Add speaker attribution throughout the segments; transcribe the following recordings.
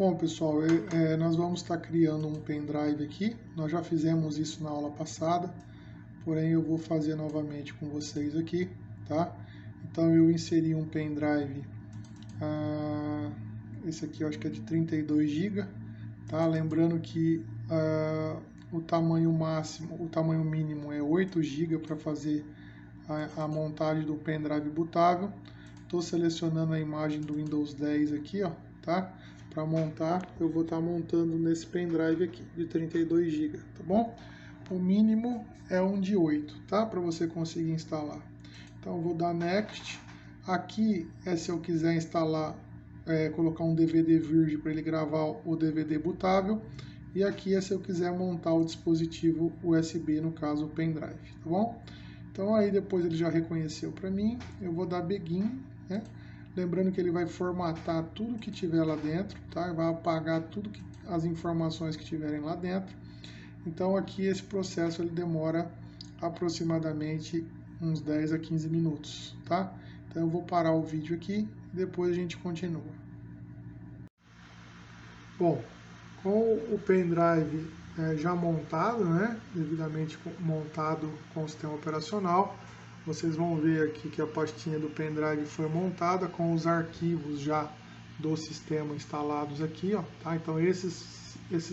Speaker 1: Bom, pessoal, nós vamos estar criando um pendrive aqui. Nós já fizemos isso na aula passada, porém eu vou fazer novamente com vocês aqui, tá? Então eu inseri um pendrive, esse aqui eu acho que é de 32 GB, tá? Lembrando que o tamanho máximo, o tamanho mínimo é 8 GB para fazer a montagem do pendrive bootável. Estou selecionando a imagem do Windows 10 aqui, ó, tá? Para montar, eu vou estar montando nesse pendrive aqui, de 32 GB, tá bom? O mínimo é um de 8, tá? Para você conseguir instalar. Então, eu vou dar Next. Aqui é se eu quiser instalar, colocar um DVD virgem para ele gravar o DVD bootável. E aqui é se eu quiser montar o dispositivo USB, no caso o pendrive, tá bom? Então aí depois ele já reconheceu para mim, eu vou dar Begin, né? Lembrando que ele vai formatar tudo que tiver lá dentro, tá? Vai apagar tudo as informações que tiverem lá dentro. Então aqui esse processo ele demora aproximadamente uns 10 a 15 minutos, tá? Então eu vou parar o vídeo aqui e depois a gente continua. Bom, com o pendrive já montado, né? Devidamente montado com o sistema operacional, vocês vão ver aqui que a pastinha do pendrive foi montada com os arquivos já do sistema instalados aqui, ó, tá? Então esses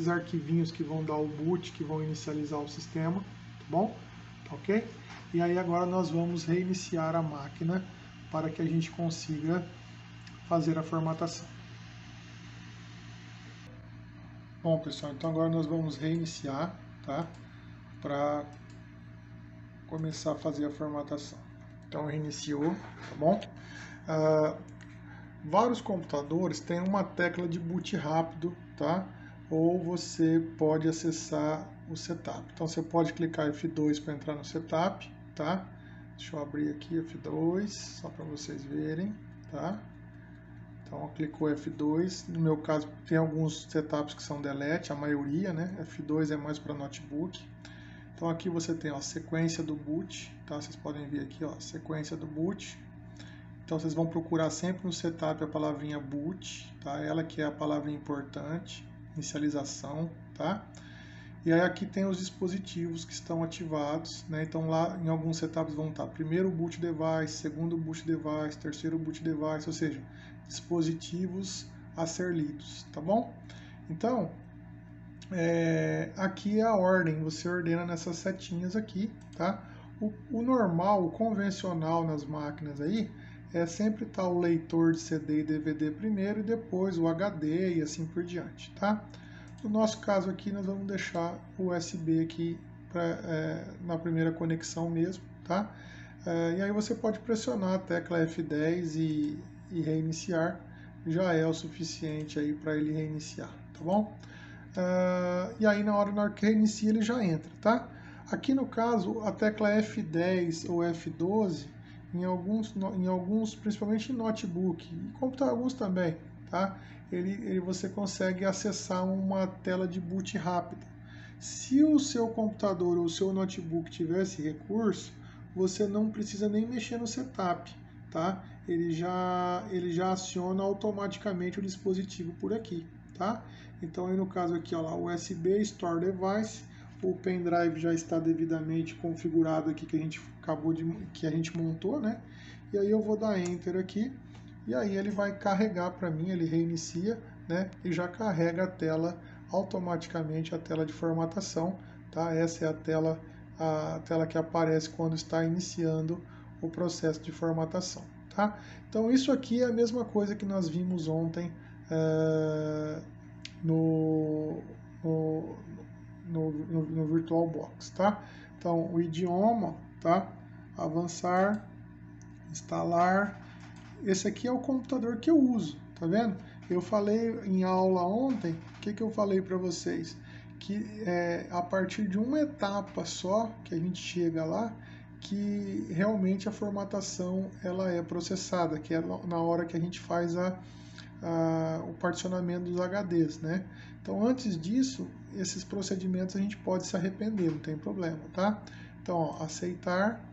Speaker 1: arquivinhos que vão dar o boot, que vão inicializar o sistema, tá bom? Tá ok? E aí agora nós vamos reiniciar a máquina para que a gente consiga fazer a formatação. Bom, pessoal, então agora nós vamos reiniciar, tá? Para começar a fazer a formatação. Então reiniciou, tá bom? Vários computadores têm uma tecla de boot rápido, tá? Ou você pode acessar o setup. Então você pode clicar F2 para entrar no setup, tá? Deixa eu abrir aqui F2 só para vocês verem, tá? Então clicou F2, no meu caso tem alguns setups que são delete, a maioria, né? F2 é mais para notebook. Então aqui você tem a sequência do boot, tá? Vocês podem ver aqui, ó, sequência do boot. Então vocês vão procurar sempre no setup a palavrinha boot, tá? Ela que é a palavra importante, inicialização, tá? E aí aqui tem os dispositivos que estão ativados, né? Então lá em alguns setups vão estar primeiro boot device, segundo boot device, terceiro boot device, ou seja, dispositivos a ser lidos, tá bom? Então aqui é a ordem, você ordena nessas setinhas aqui, tá? O normal, o convencional nas máquinas aí é sempre estar o leitor de CD e DVD primeiro e depois o HD e assim por diante, tá? No nosso caso aqui nós vamos deixar o USB aqui na primeira conexão mesmo, tá? E aí você pode pressionar a tecla F10 e reiniciar, já é o suficiente aí para ele reiniciar, tá bom? E aí na hora que reinicia ele já entra, tá? Aqui no caso a tecla F10 ou F12 em alguns principalmente em notebook e computador alguns também, tá? Você consegue acessar uma tela de boot rápida. Se o seu computador ou o seu notebook tiver esse recurso, você não precisa nem mexer no setup, tá? Ele já aciona automaticamente o dispositivo por aqui, tá? Então aí no caso aqui, ó lá, USB Store Device, o pendrive já está devidamente configurado aqui que a gente montou, né? E aí eu vou dar Enter aqui e aí ele vai carregar para mim, ele reinicia, né? E já carrega a tela automaticamente, a tela de formatação, tá? Essa é a tela que aparece quando está iniciando o processo de formatação, tá? Então isso aqui é a mesma coisa que nós vimos ontem no VirtualBox, tá? Então o idioma, tá? Avançar, instalar. Esse aqui é o computador que eu uso, tá vendo? Eu falei em aula ontem, o que eu falei para vocês? Que a partir de uma etapa só que a gente chega lá, que realmente a formatação ela é processada, que é na hora que a gente faz o particionamento dos HDs, né? Então antes disso, esses procedimentos a gente pode se arrepender, não tem problema, tá? Então, ó, aceitar,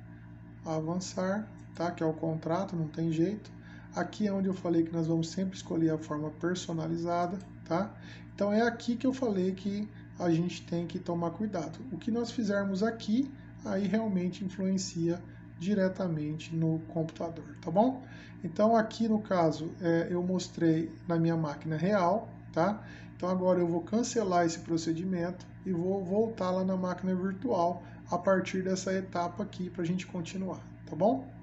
Speaker 1: avançar, tá? Que é o contrato, não tem jeito. Aqui é onde eu falei que nós vamos sempre escolher a forma personalizada, tá? Então é aqui que eu falei que a gente tem que tomar cuidado. O que nós fizermos aqui, aí realmente influencia diretamente no computador, tá bom? Então aqui no caso eu mostrei na minha máquina real, tá? Então agora eu vou cancelar esse procedimento e vou voltar lá na máquina virtual a partir dessa etapa aqui para a gente continuar, tá bom?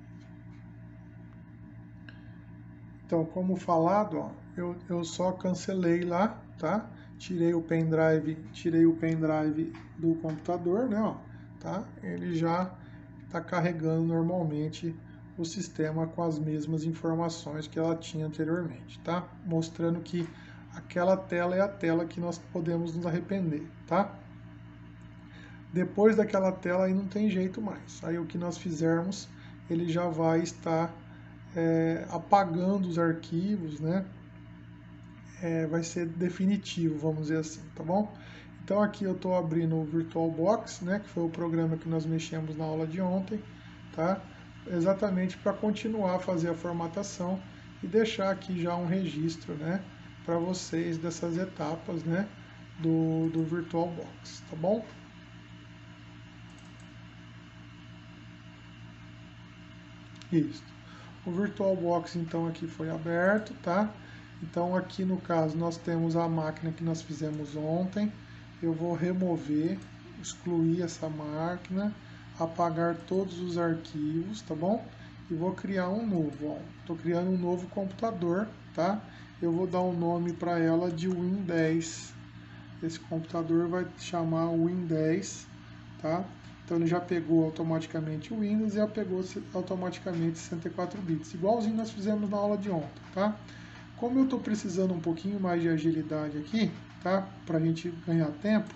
Speaker 1: Então, como falado, ó, eu só cancelei lá, tá? Tirei o pendrive do computador, né? Ó, tá? Ele já está carregando normalmente o sistema com as mesmas informações que ela tinha anteriormente, tá? Mostrando que aquela tela é a tela que nós podemos nos arrepender, tá? Depois daquela tela aí não tem jeito mais. Aí o que nós fizermos, ele já vai estar apagando os arquivos, né? Vai ser definitivo, vamos dizer assim, tá bom? Então aqui eu estou abrindo o VirtualBox, né? Que foi o programa que nós mexemos na aula de ontem, tá? Exatamente para continuar a fazer a formatação e deixar aqui já um registro, né? Para vocês dessas etapas, né? Do VirtualBox, tá bom? Isso. O VirtualBox então aqui foi aberto, tá? Então aqui no caso nós temos a máquina que nós fizemos ontem. Eu vou remover, excluir essa máquina, apagar todos os arquivos, tá bom? E vou criar um novo, estou criando um novo computador, tá? Eu vou dar um nome para ela de Win10. Esse computador vai chamar Win10, tá? Então ele já pegou automaticamente o Windows e já pegou automaticamente 64 bits, igualzinho nós fizemos na aula de ontem, tá? Como eu estou precisando um pouquinho mais de agilidade aqui, tá? Para a gente ganhar tempo,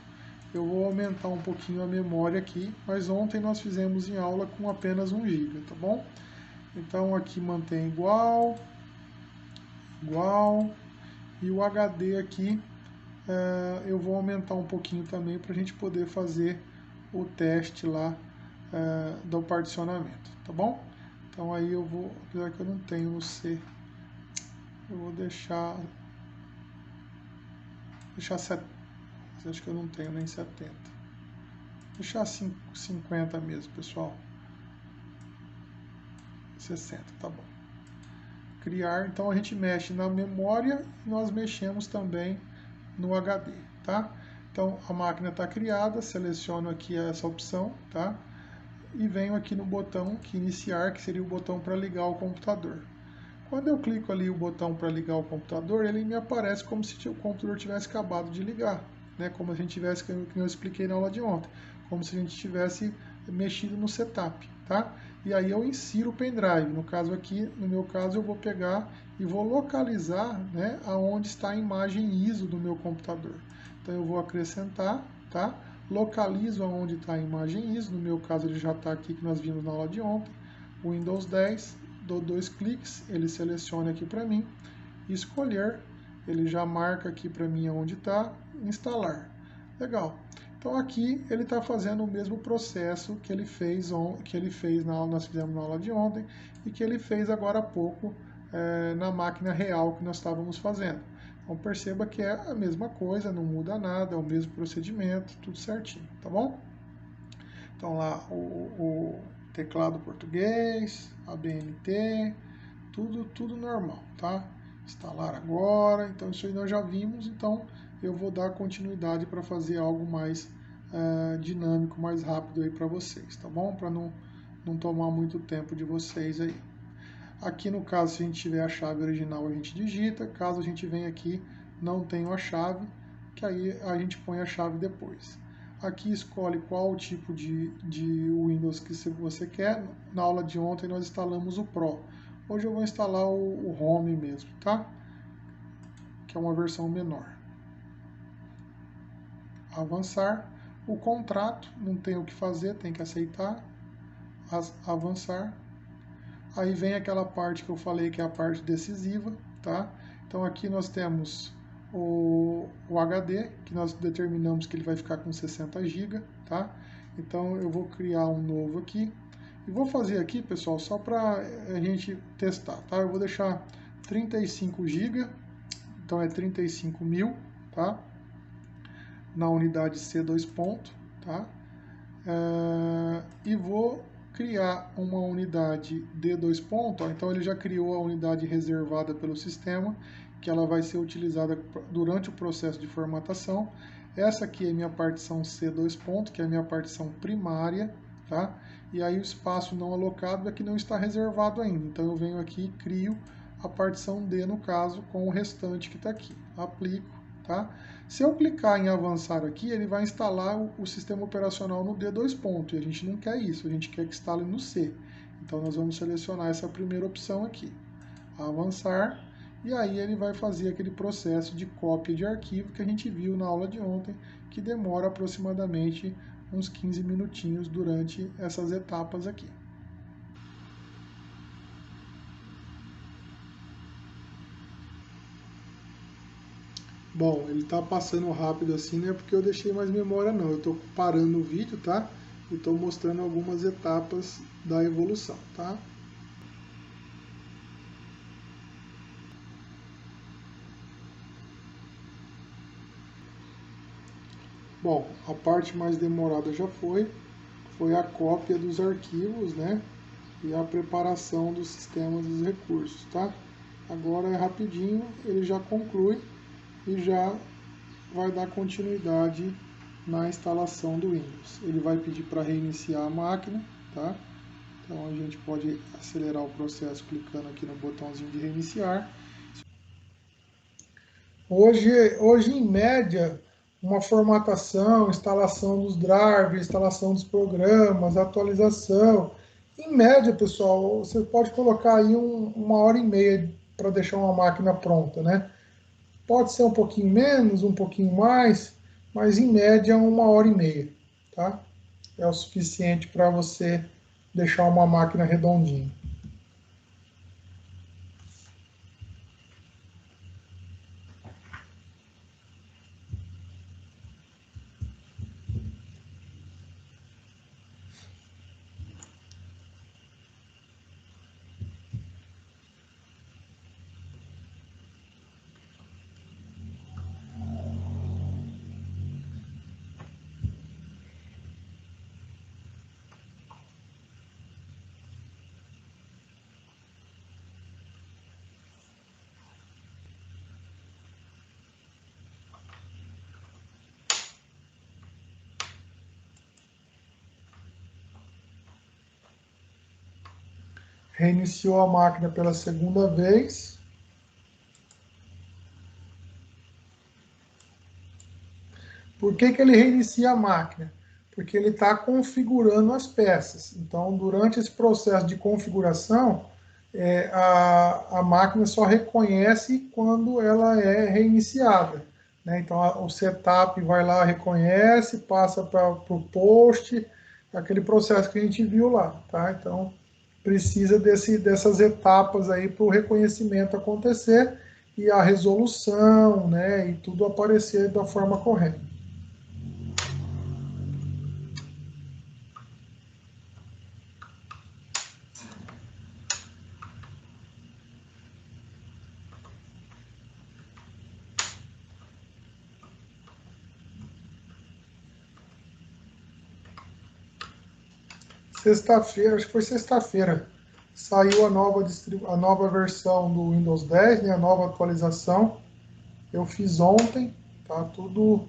Speaker 1: eu vou aumentar um pouquinho a memória aqui, mas ontem nós fizemos em aula com apenas 1 GB, tá bom? Então aqui mantém igual, e o HD aqui eu vou aumentar um pouquinho também para a gente poder fazer o teste lá do particionamento, tá bom? Então aí eu vou, apesar que eu não tenho no C, eu vou deixar 70, acho que eu não tenho nem 70, deixar 50 mesmo, pessoal, 60, tá bom. Criar, então a gente mexe na memória e nós mexemos também no HD, tá? Então a máquina está criada, seleciono aqui essa opção, tá? E venho aqui no botão que iniciar, que seria o botão para ligar o computador. Quando eu clico ali o botão para ligar o computador, ele me aparece como se o computador tivesse acabado de ligar, né? Como a gente tivesse, que eu expliquei na aula de ontem, como se a gente tivesse mexido no setup, tá? E aí eu insiro o pendrive. No caso aqui, no meu caso, eu vou pegar e vou localizar, né, aonde está a imagem ISO do meu computador. Então eu vou acrescentar, tá? Localizo aonde está a imagem ISO. No meu caso ele já está aqui que nós vimos na aula de ontem. Windows 10, dou 2 cliques, ele seleciona aqui para mim, escolher, ele já marca aqui para mim onde está, instalar. Legal. Então aqui ele está fazendo o mesmo processo que ele fez na aula, nós fizemos na aula de ontem e que ele fez agora há pouco na máquina real que nós estávamos fazendo. Então perceba que é a mesma coisa, não muda nada, é o mesmo procedimento, tudo certinho, tá bom? Então lá o teclado português, ABNT, tudo normal, tá? Instalar agora, então isso aí nós já vimos, então eu vou dar continuidade para fazer algo mais dinâmico, mais rápido aí para vocês, tá bom? Para não tomar muito tempo de vocês aí. Aqui no caso, se a gente tiver a chave original, a gente digita. Caso a gente venha aqui, não tenha a chave, que aí a gente põe a chave depois. Aqui escolhe qual tipo de Windows que você quer. Na aula de ontem nós instalamos o Pro. Hoje eu vou instalar o Home mesmo, tá? Que é uma versão menor. Avançar. O contrato, não tem o que fazer, tem que aceitar. Avançar. Aí vem aquela parte que eu falei que é a parte decisiva, tá? Então aqui nós temos o HD, que nós determinamos que ele vai ficar com 60 GB, tá? Então eu vou criar um novo aqui E vou fazer aqui, pessoal, só para a gente testar, tá? Eu vou deixar 35 GB, então é 35.000, tá? Na unidade C2 ponto, tá? E vou criar uma unidade D2 ponto, ó, então ele já criou a unidade reservada pelo sistema, que ela vai ser utilizada durante o processo de formatação. Essa aqui é minha partição C2 ponto, que é a minha partição primária, tá? E aí o espaço não alocado é que não está reservado ainda, então eu venho aqui e crio a partição D, no caso, com o restante que está aqui. Aplico, tá? Se eu clicar em avançar aqui, ele vai instalar o sistema operacional no D2 ponto, e a gente não quer isso, a gente quer que instale no C. Então nós vamos selecionar essa primeira opção aqui, avançar, e aí ele vai fazer aquele processo de cópia de arquivo que a gente viu na aula de ontem, que demora aproximadamente uns 15 minutinhos durante essas etapas aqui. Bom, ele está passando rápido assim, não é porque eu deixei mais memória não, eu estou parando o vídeo, tá? E estou mostrando algumas etapas da evolução, tá? Bom, a parte mais demorada já foi a cópia dos arquivos, né? E a preparação do sistema dos recursos, tá? Agora é rapidinho, ele já conclui e já vai dar continuidade na instalação do Windows. Ele vai pedir para reiniciar a máquina, tá? Então a gente pode acelerar o processo clicando aqui no botãozinho de reiniciar. Hoje em média, uma formatação, instalação dos drivers, instalação dos programas, atualização. Em média, pessoal, você pode colocar aí uma hora e meia para deixar uma máquina pronta, né? Pode ser um pouquinho menos, um pouquinho mais, mas em média uma hora e meia, tá? É o suficiente para você deixar uma máquina redondinha. Reiniciou a máquina pela segunda vez. Por que ele reinicia a máquina? Porque ele está configurando as peças. Então, durante esse processo de configuração, a máquina só reconhece quando ela é reiniciada, né? Então, o setup vai lá, reconhece, passa para o post, aquele processo que a gente viu lá, tá? Então, precisa dessas etapas aí para o reconhecimento acontecer e a resolução, né? E tudo aparecer da forma correta. Sexta-feira, acho que foi sexta-feira, saiu a nova versão do Windows 10, né, a nova atualização. Eu fiz ontem, tá tudo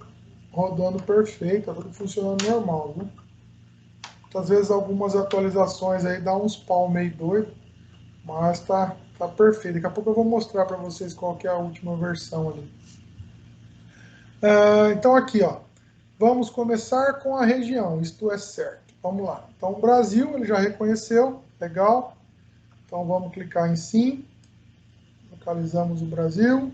Speaker 1: rodando perfeito, tá tudo funcionando normal, viu? Às vezes algumas atualizações aí dá uns pau meio doido, mas tá perfeito. Daqui a pouco eu vou mostrar para vocês qual que é a última versão ali. Então aqui, ó, vamos começar com a região, isto é certo. Vamos lá. Então o Brasil ele já reconheceu, legal. Então vamos clicar em sim, localizamos o Brasil.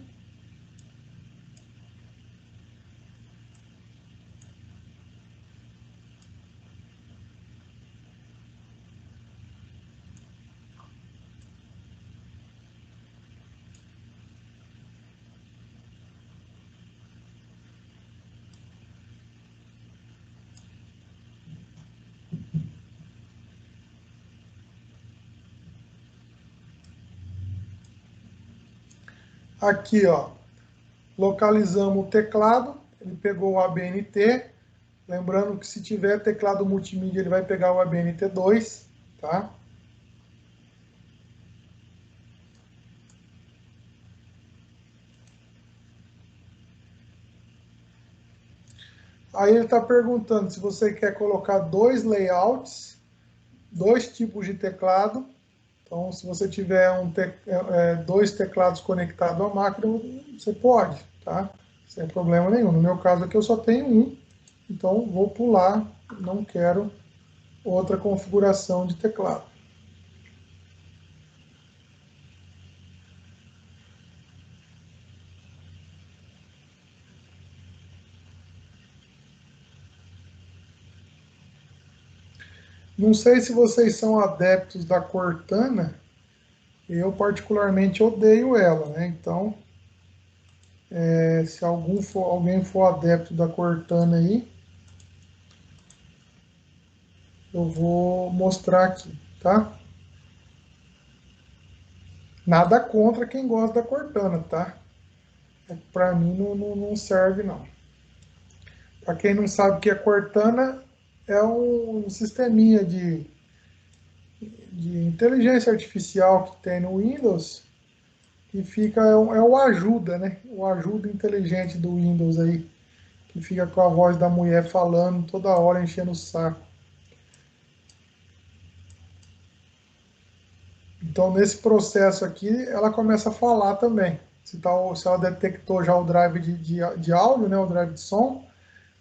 Speaker 1: Aqui, ó, localizamos o teclado, ele pegou o ABNT. Lembrando que se tiver teclado multimídia, ele vai pegar o ABNT2, tá? Aí ele está perguntando se você quer colocar dois layouts, dois tipos de teclado. Então, se você tiver dois teclados conectados à máquina, você pode, tá? Sem problema nenhum. No meu caso aqui eu só tenho um, então vou pular, não quero outra configuração de teclado. Não sei se vocês são adeptos da Cortana, eu particularmente odeio ela, né? Então, se alguém for adepto da Cortana aí, eu vou mostrar aqui, tá? Nada contra quem gosta da Cortana, tá? Para mim não serve não. Para quem não sabe o que é Cortana, é um sisteminha de inteligência artificial que tem no Windows, que fica, é o ajuda, né? O ajuda inteligente do Windows aí, que fica com a voz da mulher falando toda hora, enchendo o saco. Então, nesse processo aqui, ela começa a falar também. Se ela detectou já o drive de áudio, né, o drive de som,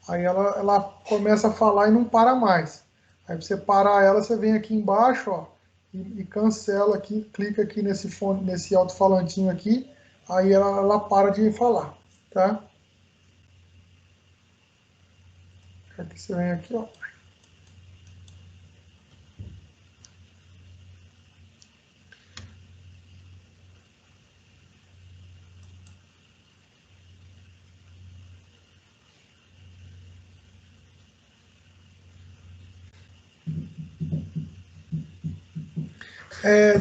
Speaker 1: aí ela começa a falar e não para mais. Aí, pra você parar ela, você vem aqui embaixo, ó, e cancela aqui, clica aqui nesse fone, nesse alto-falantinho aqui, aí ela para de falar, tá? Aqui você vem aqui, ó.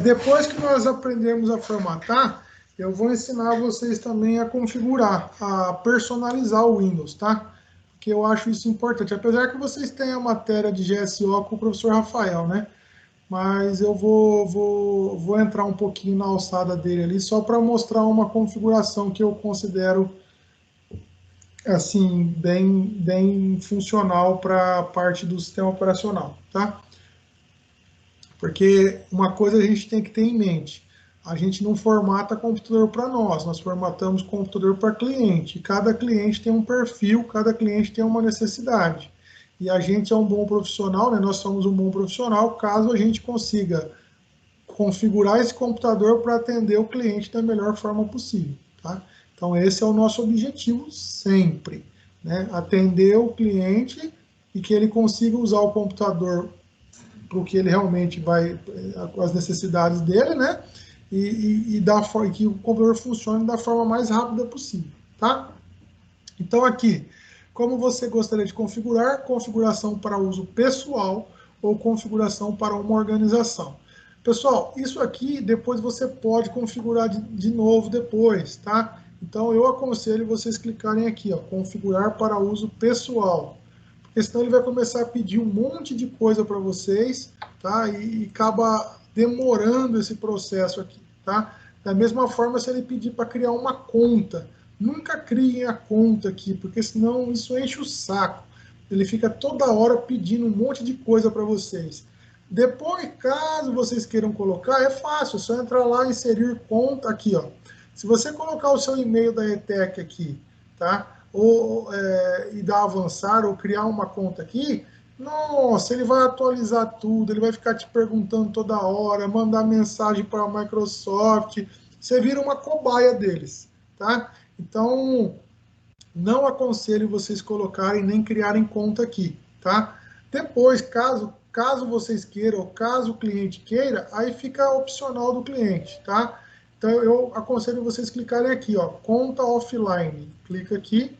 Speaker 1: Depois que nós aprendemos a formatar, eu vou ensinar vocês também a configurar, a personalizar o Windows, tá? Porque eu acho isso importante. Apesar que vocês tenham a matéria de GSO com o professor Rafael, né? Mas eu vou entrar um pouquinho na alçada dele ali, só para mostrar uma configuração que eu considero assim bem funcional para a parte do sistema operacional, tá? Porque uma coisa a gente tem que ter em mente: a gente não formata computador para nós formatamos computador para cliente. Cada cliente tem um perfil, cada cliente tem uma necessidade. E a gente é um bom profissional, né? Nós somos um bom profissional caso a gente consiga configurar esse computador para atender o cliente da melhor forma possível, tá? Então esse é o nosso objetivo sempre, né? Atender o cliente e que ele consiga usar o computador para o que ele realmente vai, as necessidades dele, né? E que o computador funcione da forma mais rápida possível, tá? Então aqui, como você gostaria de configurar, configuração para uso pessoal ou configuração para uma organização. Pessoal, isso aqui depois você pode configurar de novo depois, tá? Então eu aconselho vocês clicarem aqui, ó, configurar para uso pessoal, porque senão ele vai começar a pedir um monte de coisa para vocês, tá? E acaba demorando esse processo aqui, tá? Da mesma forma, se ele pedir para criar uma conta, nunca criem a conta aqui, porque senão isso enche o saco. Ele fica toda hora pedindo um monte de coisa para vocês. Depois, caso vocês queiram colocar, é fácil, é só entrar lá e inserir conta aqui, ó. Se você colocar o seu e-mail da ETEC aqui, tá? E dar avançar ou criar uma conta aqui, nossa, ele vai atualizar tudo, ele vai ficar te perguntando toda hora, mandar mensagem para a Microsoft, você vira uma cobaia deles, tá? Então, não aconselho vocês colocarem nem criarem conta aqui, tá? Depois, caso vocês queiram, caso o cliente queira, aí fica opcional do cliente, tá? Então, eu aconselho vocês clicarem aqui, ó, conta offline, clica aqui,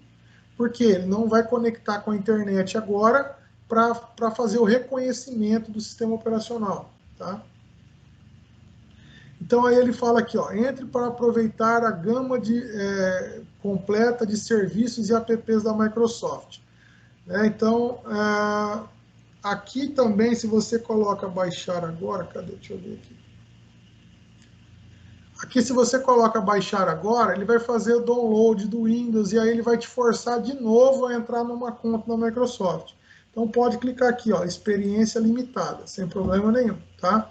Speaker 1: porque ele não vai conectar com a internet agora para fazer o reconhecimento do sistema operacional, tá? Então aí ele fala aqui, ó, entre para aproveitar a gama completa de serviços e apps da Microsoft. Então, aqui também, se você coloca baixar agora, cadê? Deixa eu ver aqui. Aqui, se você coloca baixar agora, ele vai fazer o download do Windows e aí ele vai te forçar de novo a entrar numa conta da Microsoft. Então, pode clicar aqui, ó, experiência limitada, sem problema nenhum, tá?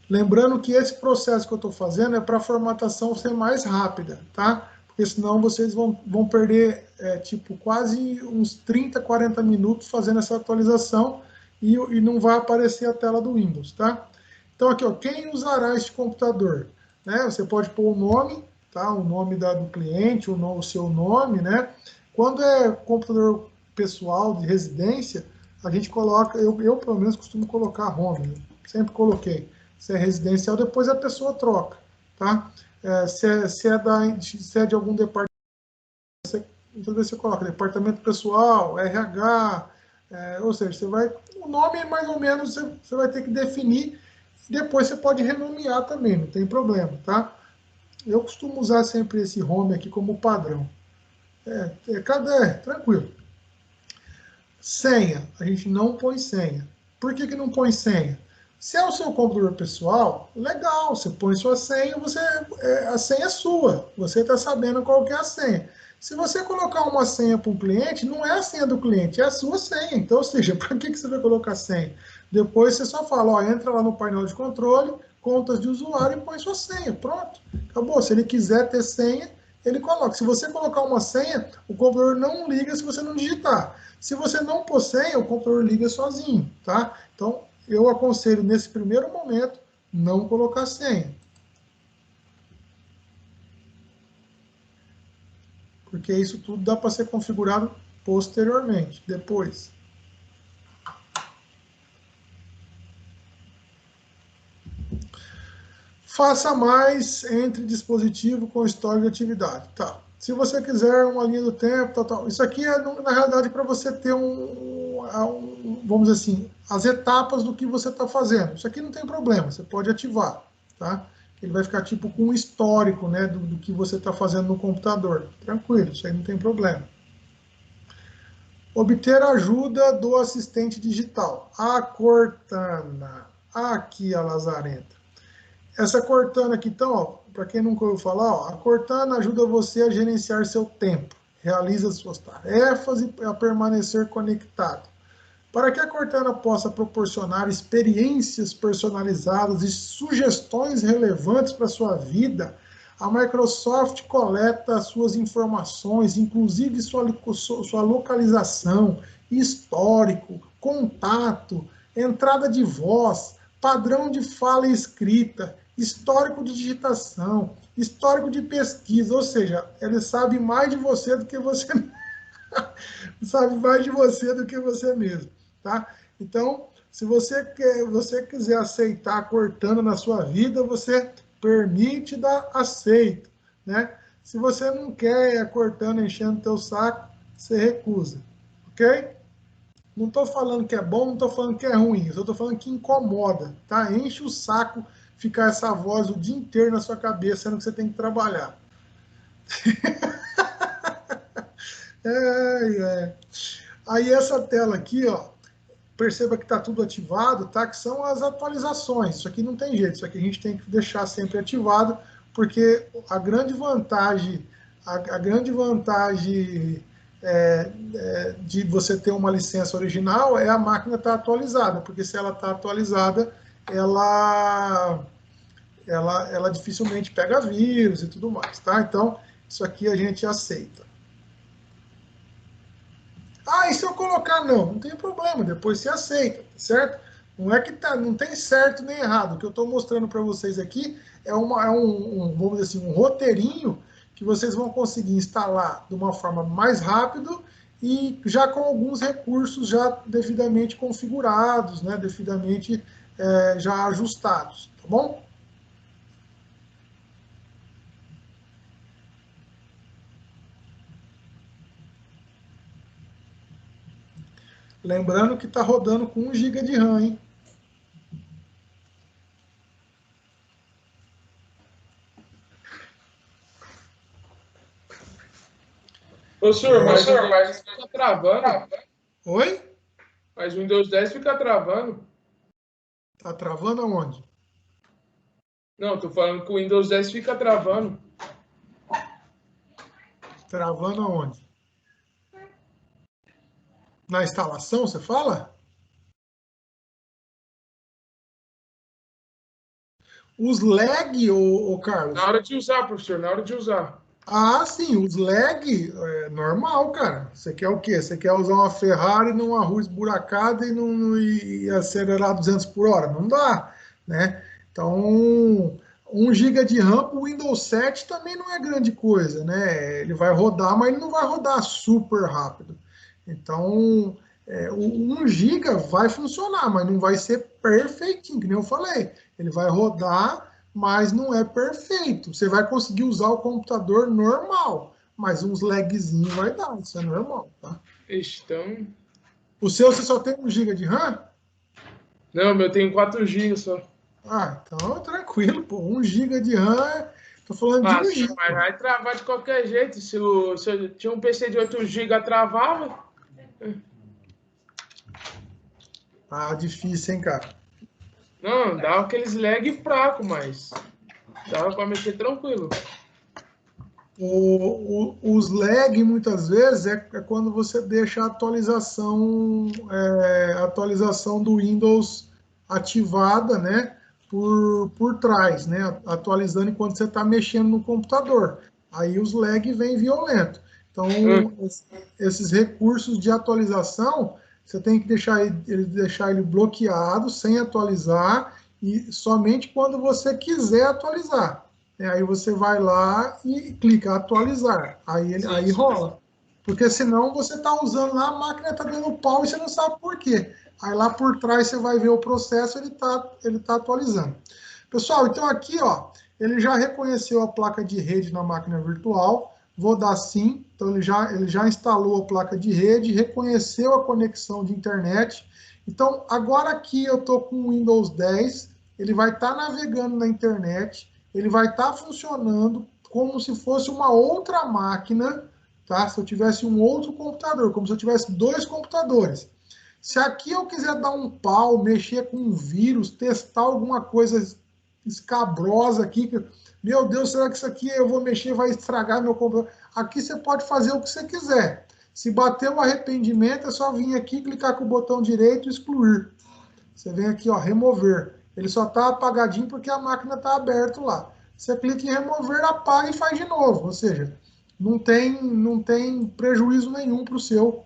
Speaker 1: Lembrando que esse processo que eu estou fazendo é para a formatação ser mais rápida, tá? Porque senão vocês vão perder, tipo, quase uns 30, 40 minutos fazendo essa atualização e não vai aparecer a tela do Windows, tá? Então aqui, ó, quem usará este computador? Né? Você pode pôr o nome, tá? O nome do cliente, o seu nome, né? Quando é computador pessoal de residência, a gente coloca, eu pelo menos costumo colocar home, né? Sempre coloquei. Se é residencial, depois a pessoa troca, tá? Se é de algum departamento, muitas vezes você coloca departamento pessoal, RH, ou seja, você vai, o nome mais ou menos você vai ter que definir, depois você pode renomear também, não tem problema, tá? Eu costumo usar sempre esse home aqui como padrão. Tranquilo. Senha, a gente não põe senha. Por que não põe senha? Se é o seu computador pessoal, legal, você põe sua senha, a senha é sua, você está sabendo qual que é a senha. Se você colocar uma senha para um cliente, não é a senha do cliente, é a sua senha. Então, ou seja, para que você vai colocar senha? Depois você só fala, ó, entra lá no painel de controle, contas de usuário e põe sua senha. Pronto, acabou. Se ele quiser ter senha, ele coloca. Se você colocar uma senha, o computador não liga se você não digitar. Se você não pôr senha, o computador liga sozinho, tá? Então, eu aconselho nesse primeiro momento não colocar senha. Porque isso tudo dá para ser configurado posteriormente, depois. Faça mais entre dispositivo com história de atividade. Tá. Se você quiser uma linha do tempo, tal. Isso aqui é, na realidade, para você ter vamos dizer assim, as etapas do que você está fazendo. Isso aqui não tem problema, você pode ativar, tá? Ele vai ficar tipo com um histórico, né, do que você está fazendo no computador. Tranquilo, isso aí não tem problema. Obter ajuda do assistente digital. A Cortana. Aqui a Lazarenta. Essa Cortana aqui, então, para quem nunca ouviu falar, ó, a Cortana ajuda você a gerenciar seu tempo, realiza suas tarefas e a permanecer conectado. Para que a Cortana possa proporcionar experiências personalizadas e sugestões relevantes para a sua vida, a Microsoft coleta suas informações, inclusive sua localização, histórico, contato, entrada de voz, padrão de fala e escrita, histórico de digitação, histórico de pesquisa, ou seja, ele sabe mais de você do que você sabe mais de você do que você mesmo, tá? Então, se você quiser aceitar a Cortana na sua vida, você permite dar aceito, né? Se você não quer a Cortana enchendo teu saco, você recusa, ok? Não estou falando que é bom, não estou falando que é ruim, eu estou falando que incomoda, tá? Enche o saco ficar essa voz o dia inteiro na sua cabeça, sendo que você tem que trabalhar. Aí essa tela aqui, ó, perceba que está tudo ativado, tá? Que são as atualizações. Isso aqui não tem jeito, isso aqui a gente tem que deixar sempre ativado, porque a grande vantagem de você ter uma licença original é a máquina estar atualizada, porque se ela está atualizada, ela dificilmente pega vírus e tudo mais, tá? Então, isso aqui a gente aceita. Ah, e se eu colocar não? Não tem problema, depois você aceita, certo? Não é que não tem certo nem errado. O que eu estou mostrando para vocês aqui vamos dizer assim, um roteirinho que vocês vão conseguir instalar de uma forma mais rápida e já com alguns recursos já devidamente configurados, né, devidamente já ajustados, tá bom? Lembrando que está rodando com 1 GB de RAM, hein?
Speaker 2: Ô, senhor, mas o Windows 10 fica travando.
Speaker 1: Oi?
Speaker 2: Mas o Windows 10 fica travando.
Speaker 1: Tá travando aonde?
Speaker 2: Não, tô falando que o Windows 10 fica travando.
Speaker 1: Travando aonde? Na instalação, você fala? Os lag, ô
Speaker 2: Na
Speaker 1: Carlos?
Speaker 2: hora de usar, professor, na hora de usar.
Speaker 1: Ah, sim, os lag é normal, cara. Você quer o quê? Você quer usar uma Ferrari numa rua esburacada e acelerar 200 por hora? Não dá, né? Então, 1 GB de RAM, o Windows 7 também não é grande coisa, né? Ele vai rodar, mas ele não vai rodar super rápido. Então, o 1 GB vai funcionar, mas não vai ser perfeitinho, que nem eu falei. Ele vai rodar, mas não é perfeito. Você vai conseguir usar o computador normal, mas uns lagzinhos vai dar, isso é normal, tá?
Speaker 2: Então.
Speaker 1: O seu, você só tem 1 GB de RAM?
Speaker 2: Não, meu tem 4 GB só.
Speaker 1: Ah, então tranquilo, pô. 1 GB de RAM, tô falando de
Speaker 2: Ah,
Speaker 1: 1
Speaker 2: senhor, mas
Speaker 1: GB.
Speaker 2: vai travar de qualquer jeito. Se eu tinha um PC de 8 GB, travava.
Speaker 1: Ah, difícil, hein, cara?
Speaker 2: Não, dava aqueles lag fraco, mas dava para mexer tranquilo.
Speaker 1: Os lag muitas vezes é quando você deixa a atualização do Windows ativada, né, por trás, né, atualizando enquanto você está mexendo no computador. Aí os lag vem violento.
Speaker 2: Hum,
Speaker 1: Então, esses recursos de atualização, você tem que deixar ele bloqueado, sem atualizar, e somente quando você quiser atualizar. Aí você vai lá e clica atualizar.
Speaker 2: sim,
Speaker 1: Aí
Speaker 2: sim.
Speaker 1: rola. Porque senão você está usando lá, a máquina está dando pau e você não sabe por quê. Aí lá por trás você vai ver o processo, ele tá atualizando. Pessoal, então aqui, ó, ele já reconheceu a placa de rede na máquina virtual. Vou dar sim. Então ele já instalou a placa de rede, reconheceu a conexão de internet. Então agora aqui eu estou com o Windows 10, ele vai estar navegando na internet, ele vai estar funcionando como se fosse uma outra máquina, tá? Se eu tivesse um outro computador, como se eu tivesse 2 computadores. Se aqui eu quiser dar um pau, mexer com um vírus, testar alguma coisa escabrosa aqui, meu Deus, será que isso aqui eu vou mexer vai estragar meu computador? Aqui você pode fazer o que você quiser. Se bater o arrependimento, é só vir aqui, clicar com o botão direito e excluir. Você vem aqui, ó, remover. Ele só está apagadinho porque a máquina está aberta lá. Você clica em remover, apaga e faz de novo. Ou seja, não tem prejuízo nenhum para o seu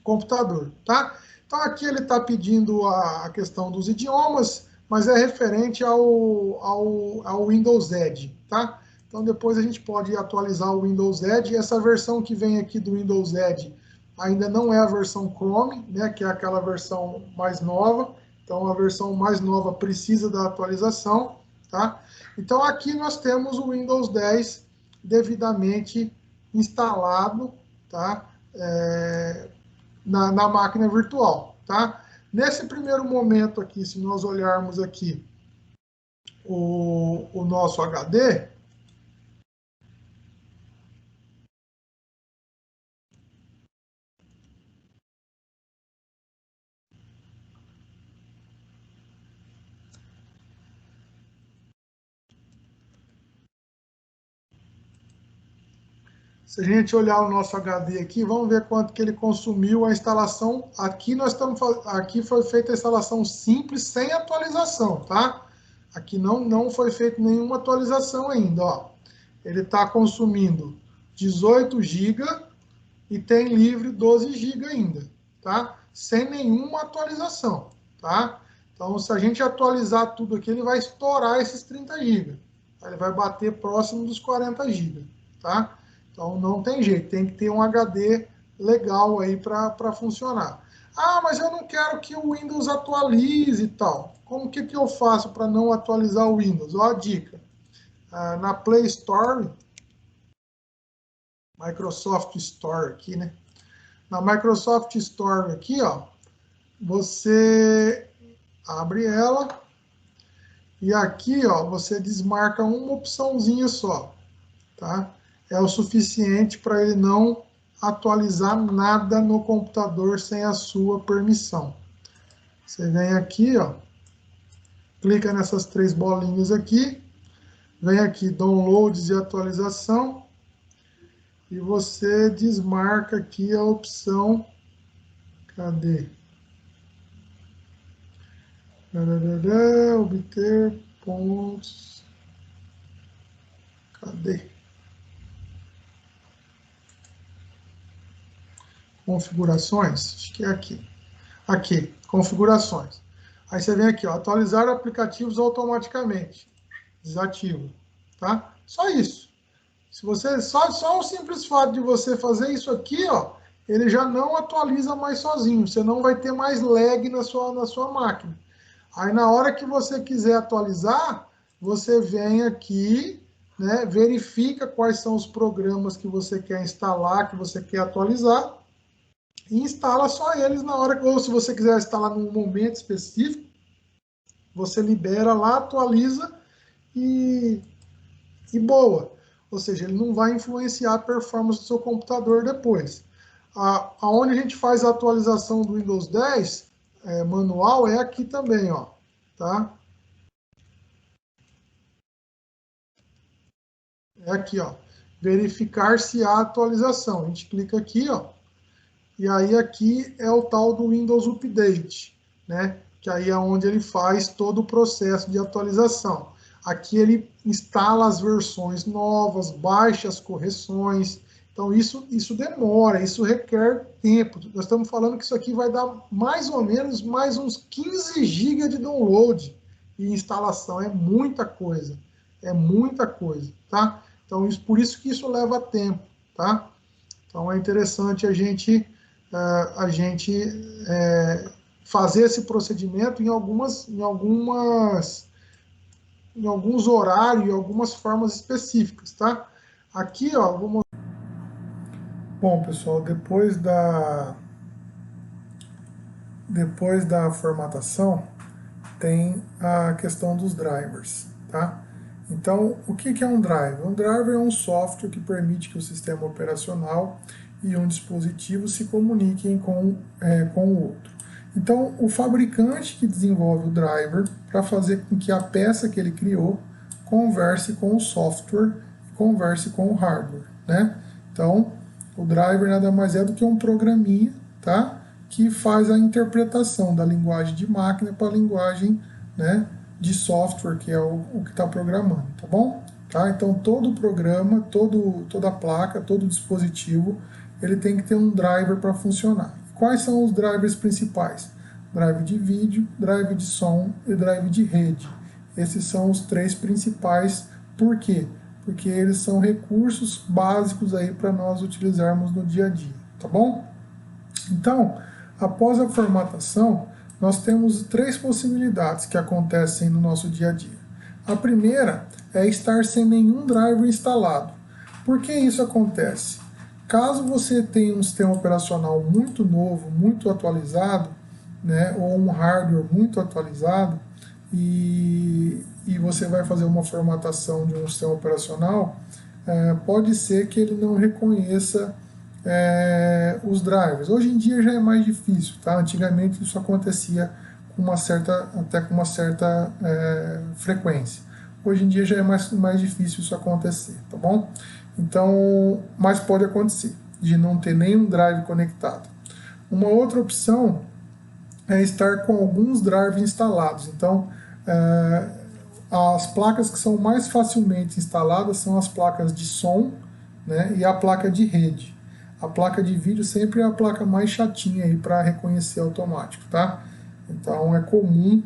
Speaker 1: computador, tá? Então aqui ele está pedindo a questão dos idiomas, mas é referente ao Windows Edge, tá? Então depois a gente pode atualizar o Windows Edge. Essa versão que vem aqui do Windows Edge ainda não é a versão Chrome, né? Que é aquela versão mais nova. Então a versão mais nova precisa da atualização, tá? Então aqui nós temos o Windows 10 devidamente instalado, tá? Na máquina virtual, tá? Nesse primeiro momento aqui, se nós olharmos aqui o nosso HD, se a gente olhar o nosso HD aqui, vamos ver quanto que ele consumiu a instalação. Aqui foi feita a instalação simples sem atualização, tá? Aqui não foi feita nenhuma atualização ainda, ó. Ele está consumindo 18 GB e tem livre 12 GB ainda, tá? Sem nenhuma atualização, tá? Então, se a gente atualizar tudo aqui, ele vai estourar esses 30 GB. Ele vai bater próximo dos 40 GB, tá? Então, não tem jeito, tem que ter um HD legal aí para funcionar. Ah, mas eu não quero que o Windows atualize e tal. Como que eu faço para não atualizar o Windows? Ó a dica. Na Play Store, Microsoft Store aqui, né? Na Microsoft Store aqui, ó, você abre ela e aqui, ó, você desmarca uma opçãozinha só, tá? É o suficiente para ele não atualizar nada no computador sem a sua permissão. Você vem aqui, ó, clica nessas 3 bolinhas aqui, vem aqui, downloads e atualização, e você desmarca aqui a opção, cadê? Obter pontos, cadê? Configurações, acho que é aqui. Aqui, configurações. Aí você vem aqui, ó, atualizar aplicativos automaticamente. Desativo, tá? Só isso. Se você só o simples fato de você fazer isso aqui, ó, ele já não atualiza mais sozinho. Você não vai ter mais lag na sua máquina. Aí na hora que você quiser atualizar, você vem aqui, né, verifica quais são os programas que você quer instalar, que você quer atualizar, e instala só eles na hora que, ou se você quiser instalar num momento específico, você libera lá, atualiza e boa. Ou seja, ele não vai influenciar a performance do seu computador depois. Aonde a gente faz a atualização do Windows 10 manual é aqui também, ó, tá? É aqui, ó, verificar se há atualização. A gente clica aqui, ó, e aí aqui é o tal do Windows Update, né? Que aí é onde ele faz todo o processo de atualização. Aqui ele instala as versões novas, baixa as correções. Então isso demora, isso requer tempo. Nós estamos falando que isso aqui vai dar mais ou menos mais uns 15 GB de download e instalação. É muita coisa, tá? Então por isso que isso leva tempo, tá? Então é interessante a gente fazer esse procedimento em alguns horários e algumas formas específicas, tá? Aqui, ó, vou mostrar. Bom, pessoal, depois da formatação tem a questão dos drivers, tá? Então, o que é um driver? Um driver é um software que permite que o sistema operacional e um dispositivo se comuniquem com o outro. Então, o fabricante que desenvolve o driver para fazer com que a peça que ele criou converse com o software, converse com o hardware, né? Então, o driver nada mais é do que um programinha, tá? Que faz a interpretação da linguagem de máquina para a linguagem, né, de software, que é o que está programando, tá bom? Tá? Então, todo programa, toda placa, todo dispositivo, ele tem que ter um driver para funcionar. Quais são os drivers principais? Drive de vídeo, drive de som e drive de rede. Esses são os 3 principais. Por quê? Porque eles são recursos básicos aí para nós utilizarmos no dia a dia, tá bom? Então, após a formatação, nós temos 3 possibilidades que acontecem no nosso dia a dia. A primeira é estar sem nenhum driver instalado. Por que isso acontece? Caso você tenha um sistema operacional muito novo, muito atualizado, né, ou um hardware muito atualizado, e você vai fazer uma formatação de um sistema operacional, pode ser que ele não reconheça os drivers. Hoje em dia já é mais difícil, tá? Antigamente isso acontecia com uma certa frequência. Hoje em dia já é mais difícil isso acontecer, tá bom? Então, mas pode acontecer de não ter nenhum drive conectado. Uma outra opção é estar com alguns drivers instalados. Então, as placas que são mais facilmente instaladas são as placas de som, né, e a placa de rede. A placa de vídeo sempre é a placa mais chatinha aí para reconhecer automático, tá? Então é comum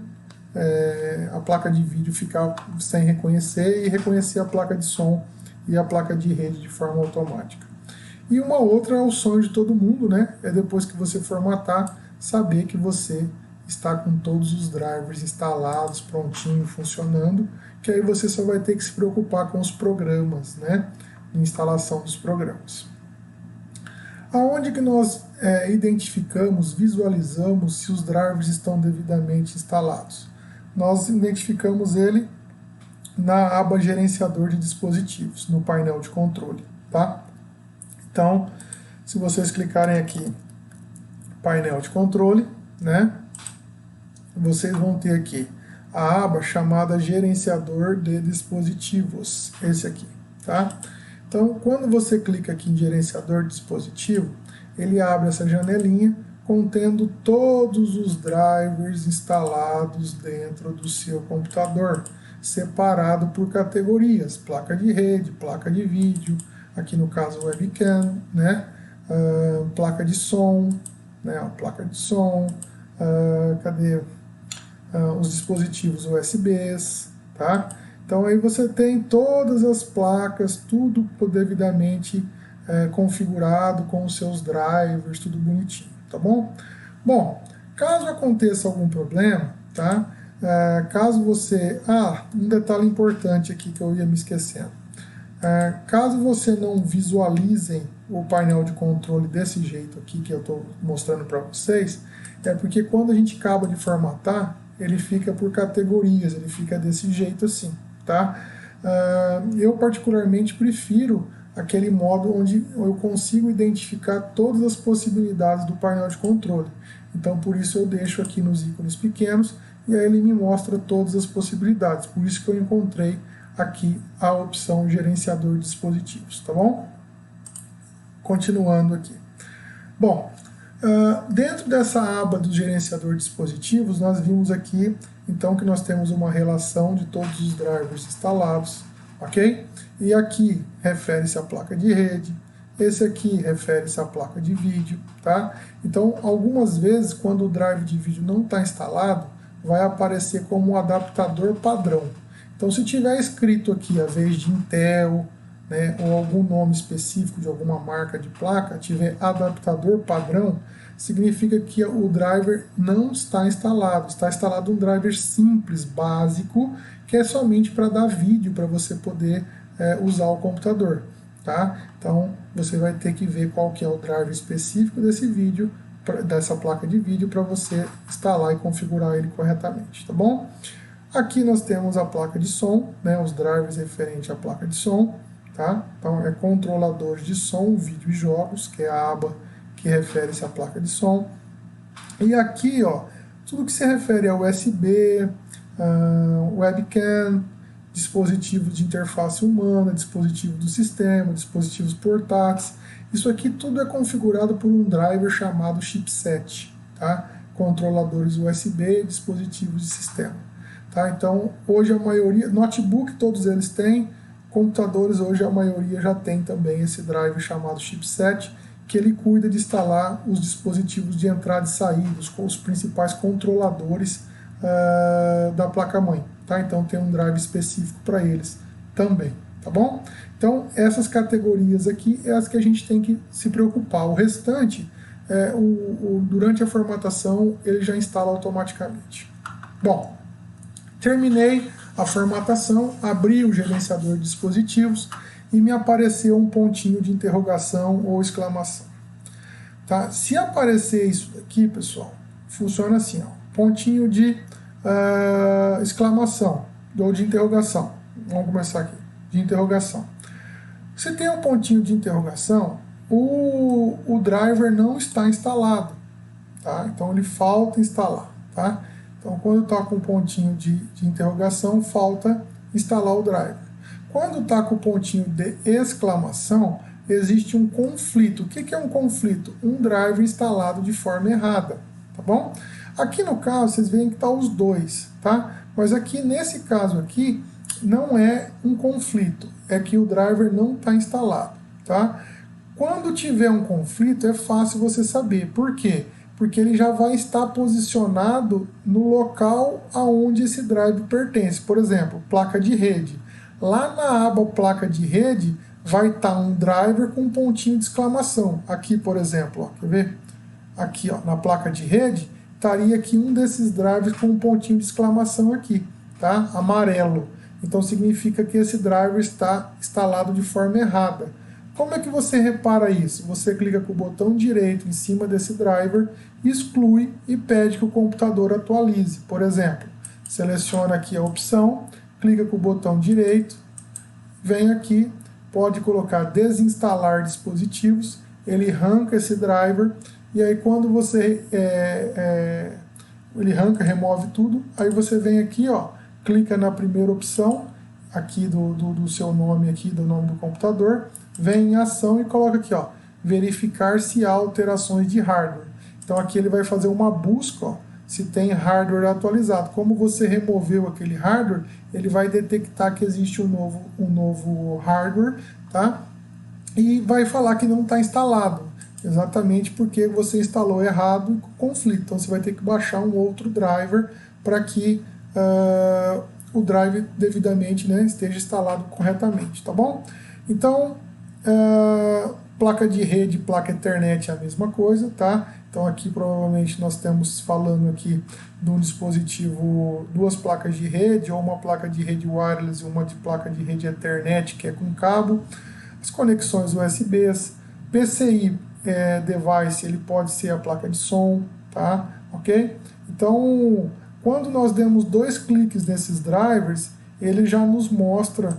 Speaker 1: a placa de vídeo ficar sem reconhecer e reconhecer a placa de som e a placa de rede de forma automática. E uma outra é o sonho de todo mundo, né? É depois que você formatar, saber que você está com todos os drivers instalados, prontinho, funcionando, que aí você só vai ter que se preocupar com os programas, né? Instalação dos programas. Aonde que nós identificamos, visualizamos se os drivers estão devidamente instalados? Nós identificamos ele na aba gerenciador de dispositivos, no painel de controle, tá? Então, se vocês clicarem aqui, painel de controle, né, vocês vão ter aqui a aba chamada gerenciador de dispositivos, esse aqui, tá? Então, quando você clica aqui em gerenciador de dispositivo, ele abre essa janelinha contendo todos os drivers instalados dentro do seu computador, separado por categorias, placa de rede, placa de vídeo, aqui no caso webcam, né? Placa de som, né? A placa de som, cadê? Os dispositivos USBs, tá? Então aí você tem todas as placas, tudo devidamente configurado com os seus drivers, tudo bonitinho, tá bom? Bom, caso aconteça algum problema, tá? Caso você... um detalhe importante aqui que eu ia me esquecendo. Caso você não visualizem o painel de controle desse jeito aqui que eu estou mostrando para vocês, é porque quando a gente acaba de formatar, ele fica por categorias, ele fica desse jeito assim, tá? Eu particularmente prefiro aquele modo onde eu consigo identificar todas as possibilidades do painel de controle. Então por isso eu deixo aqui nos ícones pequenos e aí ele me mostra todas as possibilidades. Por isso que eu encontrei aqui a opção gerenciador de dispositivos, tá bom? Continuando aqui. Bom, dentro dessa aba do gerenciador de dispositivos, nós vimos aqui, então, que nós temos uma relação de todos os drivers instalados, ok? E aqui refere-se à placa de rede, esse aqui refere-se à placa de vídeo, tá? Então, algumas vezes, quando o drive de vídeo não está instalado, vai aparecer como um adaptador padrão. Então, se tiver escrito aqui, a vez de Intel, né, ou algum nome específico de alguma marca de placa, tiver adaptador padrão, significa que o driver não está instalado. Está instalado um driver simples, básico, que é somente para dar vídeo, para você poder usar o computador. Tá? Então, você vai ter que ver qual que é o driver específico desse vídeo, dessa placa de vídeo, para você instalar e configurar ele corretamente. Tá bom? Aqui nós temos a placa de som, né, os drivers referentes à placa de som. Tá? Então, é controladores de som, vídeo e jogos, que é a aba que refere-se à placa de som. E aqui, ó, tudo que se refere a USB, webcam, dispositivos de interface humana, dispositivo do sistema, dispositivos portáteis. Isso aqui tudo é configurado por um driver chamado chipset, tá? Controladores USB, dispositivos de sistema. Tá? Então, hoje a maioria, notebook todos eles têm, computadores hoje a maioria já tem também esse driver chamado chipset, que ele cuida de instalar os dispositivos de entrada e saída, os principais controladores da placa-mãe. Tá? Então tem um drive específico para eles também. Tá bom? Então essas categorias aqui é as que a gente tem que se preocupar. O restante, durante a formatação, ele já instala automaticamente. Bom, terminei a formatação, abri o gerenciador de dispositivos e me apareceu um pontinho de interrogação ou exclamação. Tá? Se aparecer isso aqui, pessoal, funciona assim, ó, pontinho de exclamação ou de interrogação. Vamos começar aqui, de interrogação. Se tem um pontinho de interrogação, o driver não está instalado. Tá? Então ele falta instalar. Tá? Então, quando está com o pontinho de interrogação, falta instalar o driver. Quando está com o pontinho de exclamação, existe um conflito. O que é um conflito? Um driver instalado de forma errada. Tá bom? Aqui no caso, vocês veem que está os dois. Tá? Mas aqui, nesse caso aqui, não é um conflito. É que o driver não está instalado. Tá? Quando tiver um conflito, é fácil você saber. Por quê? Porque ele já vai estar posicionado no local aonde esse drive pertence. Por exemplo, placa de rede. Lá na aba placa de rede vai estar um driver com um pontinho de exclamação. Aqui, por exemplo, ó, quer ver? Aqui, ó, na placa de rede, estaria aqui um desses drivers com um pontinho de exclamação aqui, tá? Amarelo. Então significa que esse driver está instalado de forma errada. Como é que você repara isso? Você clica com o botão direito em cima desse driver, exclui e pede que o computador atualize. Por exemplo, seleciona aqui a opção, clica com o botão direito, vem aqui, pode colocar desinstalar dispositivos ele arranca esse driver, e aí quando você ele arranca, remove tudo, aí você vem aqui, ó, clica na primeira opção aqui do seu nome aqui, do nome do computador, vem em ação e coloca aqui, ó, verificar se há alterações de hardware. Então aqui ele vai fazer uma busca, ó, se tem hardware atualizado. Como você removeu aquele hardware, ele vai detectar que existe um novo hardware, tá? E vai falar que não está instalado, exatamente porque você instalou errado e com conflito. Então você vai ter que baixar um outro driver para que o drive devidamente, né, esteja instalado corretamente, tá bom? Então, placa de rede, placa Ethernet é a mesma coisa, tá? Então aqui provavelmente nós estamos falando aqui de um dispositivo, duas placas de rede, ou uma placa de rede wireless e uma de placa de rede Ethernet, que é com cabo. As conexões USBs, PCI device, ele pode ser a placa de som, tá? Ok? Então, quando nós demos 2 cliques nesses drivers, ele já nos mostra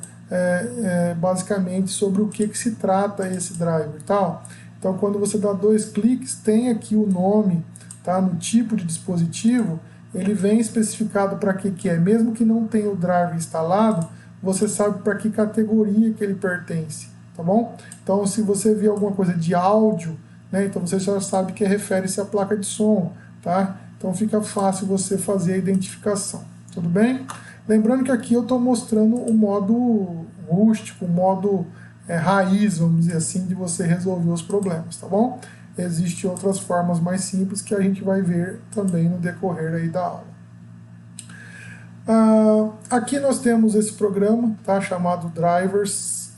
Speaker 1: basicamente sobre o que se trata esse driver, tá? Então, quando você dá 2 cliques, tem aqui o nome, tá? No tipo de dispositivo, ele vem especificado para que é. Mesmo que não tenha o driver instalado, você sabe para que categoria que ele pertence, tá bom? Então, se você vê alguma coisa de áudio, né, então você já sabe que refere-se à placa de som, tá? Então fica fácil você fazer a identificação, tudo bem? Lembrando que aqui eu estou mostrando o modo rústico, o modo raiz, vamos dizer assim, de você resolver os problemas, tá bom? Existem outras formas mais simples que a gente vai ver também no decorrer aí da aula. Aqui nós temos esse programa, tá, chamado Drivers,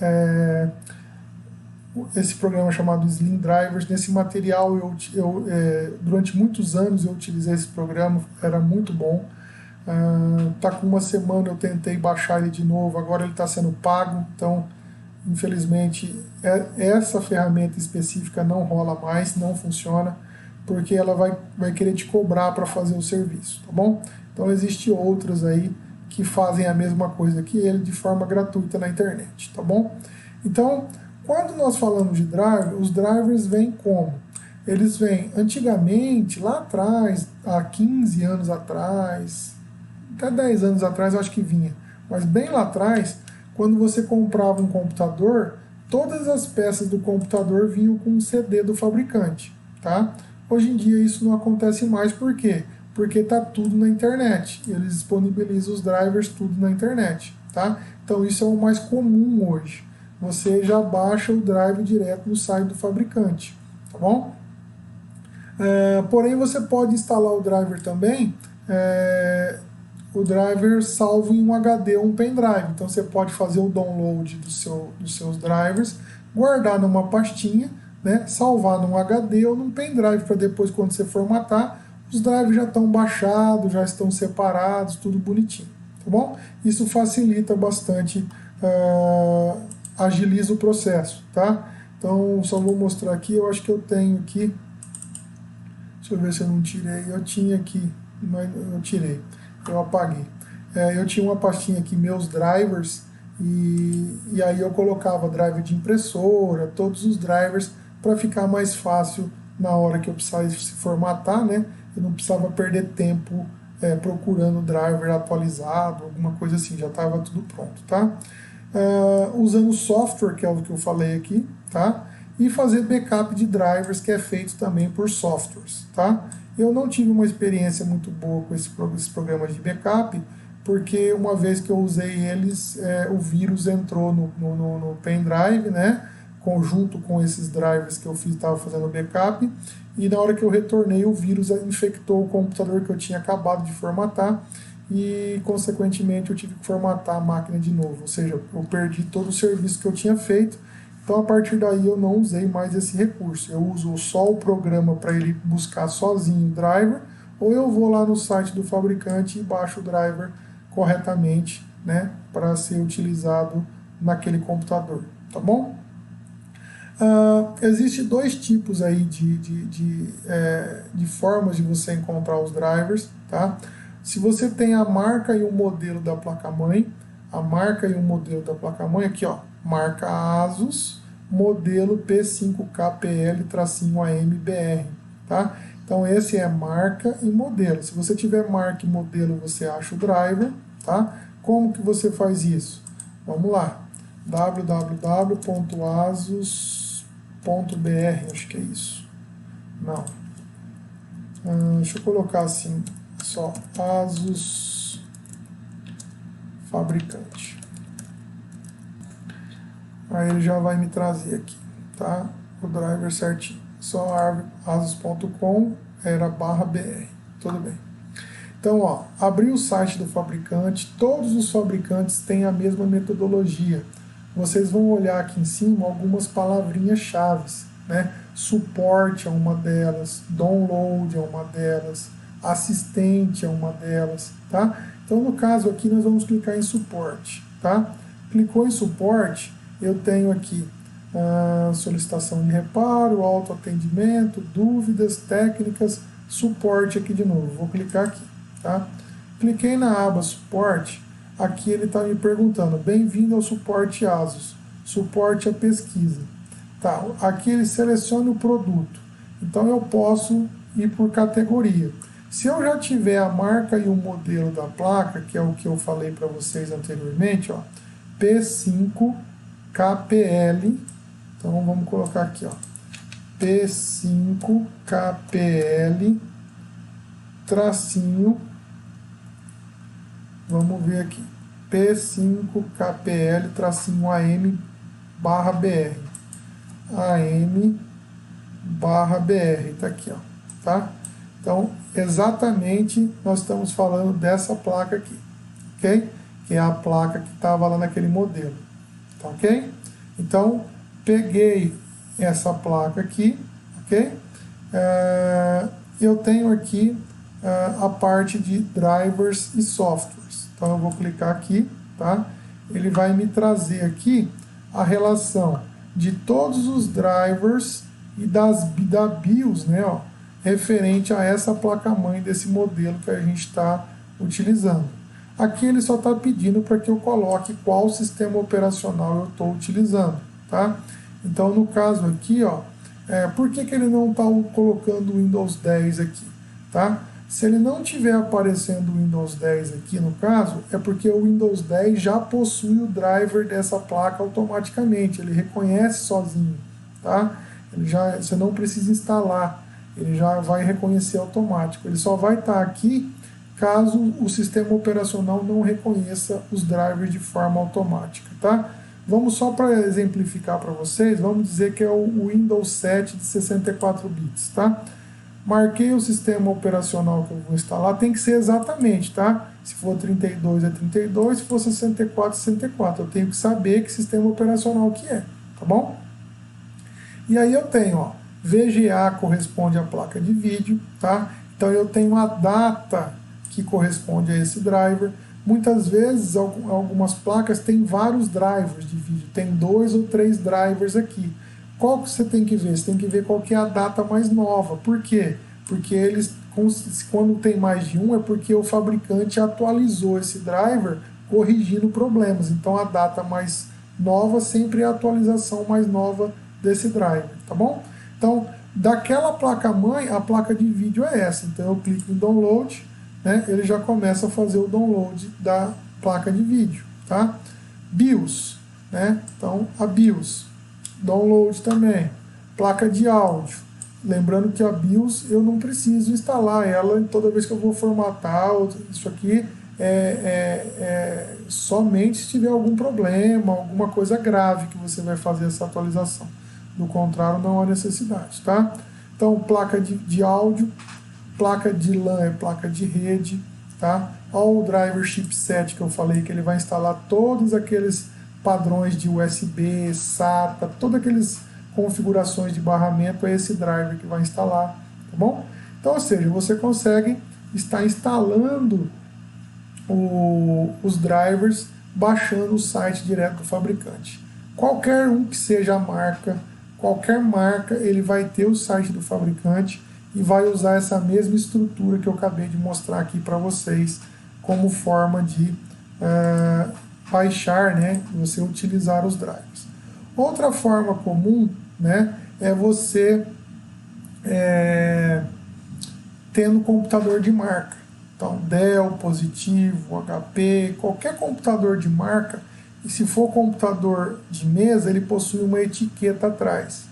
Speaker 1: esse programa chamado Slim Drivers. Nesse material, durante muitos anos eu utilizei esse programa, era muito bom. Tá com uma semana, eu tentei baixar ele de novo, agora ele está sendo pago, então infelizmente essa ferramenta específica não rola mais, não funciona, porque ela vai querer te cobrar para fazer o serviço, tá bom? Então existem outras aí que fazem a mesma coisa que ele de forma gratuita na internet, tá bom? Então, quando nós falamos de driver, os drivers vêm como? Eles vêm antigamente, lá atrás, há 15 anos atrás, até 10 anos atrás eu acho que vinha, mas bem lá atrás, quando você comprava um computador, todas as peças do computador vinham com um CD do fabricante, tá? Hoje em dia isso não acontece mais, por quê? Porque está tudo na internet, eles disponibilizam os drivers tudo na internet, tá? Então isso é o mais comum hoje. Você já baixa o drive direto no site do fabricante, tá bom? Porém, você pode instalar o driver também, o driver salvo em um HD ou um pendrive. Então você pode fazer o download dos seus drivers, guardar numa pastinha, né, salvar num HD ou num pendrive, para depois, quando você formatar, os drivers já estão baixados, já estão separados, tudo bonitinho, tá bom? Isso facilita bastante, agiliza o processo, tá? Então, só vou mostrar aqui, eu acho que eu tenho aqui, deixa eu ver se eu não tirei, eu tinha aqui, mas eu tirei, eu apaguei. Eu tinha uma pastinha aqui, meus drivers, e aí eu colocava driver de impressora, todos os drivers, para ficar mais fácil na hora que eu precisasse se formatar, né? Eu não precisava perder tempo procurando driver atualizado, alguma coisa assim, já estava tudo pronto, tá? Usando software, que é o que eu falei aqui, tá? E fazer backup de drivers, que é feito também por softwares, tá? Eu não tive uma experiência muito boa com esses programas de backup, porque uma vez que eu usei eles, o vírus entrou no pendrive, né? Conjunto com esses drivers que eu estava fazendo backup, e na hora que eu retornei, o vírus infectou o computador que eu tinha acabado de formatar, e consequentemente eu tive que formatar a máquina de novo, ou seja, eu perdi todo o serviço que eu tinha feito. Então a partir daí eu não usei mais esse recurso, eu uso só o programa para ele buscar sozinho o driver, ou eu vou lá no site do fabricante e baixo o driver corretamente, né, para ser utilizado naquele computador, tá bom? Existem 2 tipos aí de formas de você encontrar os drivers, tá? Se você tem a marca e o modelo da placa-mãe, a marca e o modelo da placa-mãe, aqui ó, marca ASUS, modelo P5KPL-AMBR, tá? Então esse é marca e modelo. Se você tiver marca e modelo, você acha o driver, tá? Como que você faz isso? Vamos lá, www.asus.br, acho que é isso. Não. Deixa eu colocar assim, só Asus fabricante. Aí ele já vai me trazer aqui, tá? O driver certinho. Só asus.com era /br. Tudo bem. Então, ó, abri o site do fabricante. Todos os fabricantes têm a mesma metodologia. Vocês vão olhar aqui em cima algumas palavrinhas-chave, né? Suporte é uma delas, download é uma delas, assistente é uma delas, tá? Então, no caso aqui, nós vamos clicar em suporte, tá? Clicou em suporte, eu tenho aqui solicitação de reparo, autoatendimento, dúvidas, técnicas, suporte aqui de novo. Vou clicar aqui, tá? Cliquei na aba suporte, aqui ele está me perguntando, bem-vindo ao suporte ASUS, suporte à pesquisa. Tá, aqui ele seleciona o produto, então eu posso ir por categoria. Se eu já tiver a marca e o modelo da placa, que é o que eu falei para vocês anteriormente, ó, P5KPL, então vamos colocar aqui, ó, P5KPL tracinho, vamos ver aqui, P5KPL tracinho AM/BR, AM/BR, tá aqui, ó, tá? Então, exatamente nós estamos falando dessa placa aqui, ok? Que é a placa que estava lá naquele modelo, tá ok? Então, peguei essa placa aqui, ok? Eu tenho aqui a parte de drivers e softwares. Então, eu vou clicar aqui, tá? Ele vai me trazer aqui a relação de todos os drivers e da BIOS, né, ó, referente a essa placa-mãe desse modelo que a gente está utilizando. Aqui ele só está pedindo para que eu coloque qual sistema operacional eu estou utilizando, tá? Então, no caso aqui, ó, por que ele não está colocando o Windows 10 aqui, tá? Se ele não tiver aparecendo o Windows 10 aqui, no caso, é porque o Windows 10 já possui o driver dessa placa automaticamente, ele reconhece sozinho, tá? Você não precisa instalar, ele já vai reconhecer automático. Ele só vai estar aqui caso o sistema operacional não reconheça os drivers de forma automática, tá? Vamos só para exemplificar para vocês, vamos dizer que é o Windows 7 de 64 bits, tá? Marquei o sistema operacional que eu vou instalar, tem que ser exatamente, tá? Se for 32 é 32, se for 64 é 64. Eu tenho que saber que sistema operacional que é, tá bom? E aí eu tenho, ó, VGA corresponde à placa de vídeo, tá? Então eu tenho a data que corresponde a esse driver. Muitas vezes algumas placas têm vários drivers de vídeo, tem 2 ou 3 drivers aqui. Qual que você tem que ver? Você tem que ver qual que é a data mais nova. Por quê? Porque eles, quando tem mais de um, é porque o fabricante atualizou esse driver corrigindo problemas. Então a data mais nova sempre é a atualização mais nova desse driver, tá bom? Então, daquela placa-mãe, a placa de vídeo é essa. Então eu clico em download, né? Ele já começa a fazer o download da placa de vídeo, tá? BIOS, né? Então a BIOS. Download também, placa de áudio. Lembrando que a BIOS eu não preciso instalar ela toda vez que eu vou formatar. Isso aqui somente se tiver algum problema, alguma coisa grave que você vai fazer essa atualização. Do contrário, não há necessidade, tá? Então, placa de áudio, placa de LAN é placa de rede, tá? Olha o driver chipset que eu falei, que ele vai instalar todos aqueles padrões de USB, SATA, todas aquelas configurações de barramento, é esse driver que vai instalar, tá bom? Então, ou seja, você consegue estar instalando os drivers baixando o site direto do fabricante. Qualquer um que seja a marca, qualquer marca, ele vai ter o site do fabricante e vai usar essa mesma estrutura que eu acabei de mostrar aqui para vocês como forma de baixar, né, você utilizar os drivers. Outra forma comum, né, é você tendo computador de marca. Então, Dell, Positivo, HP, qualquer computador de marca, e se for computador de mesa, ele possui uma etiqueta atrás.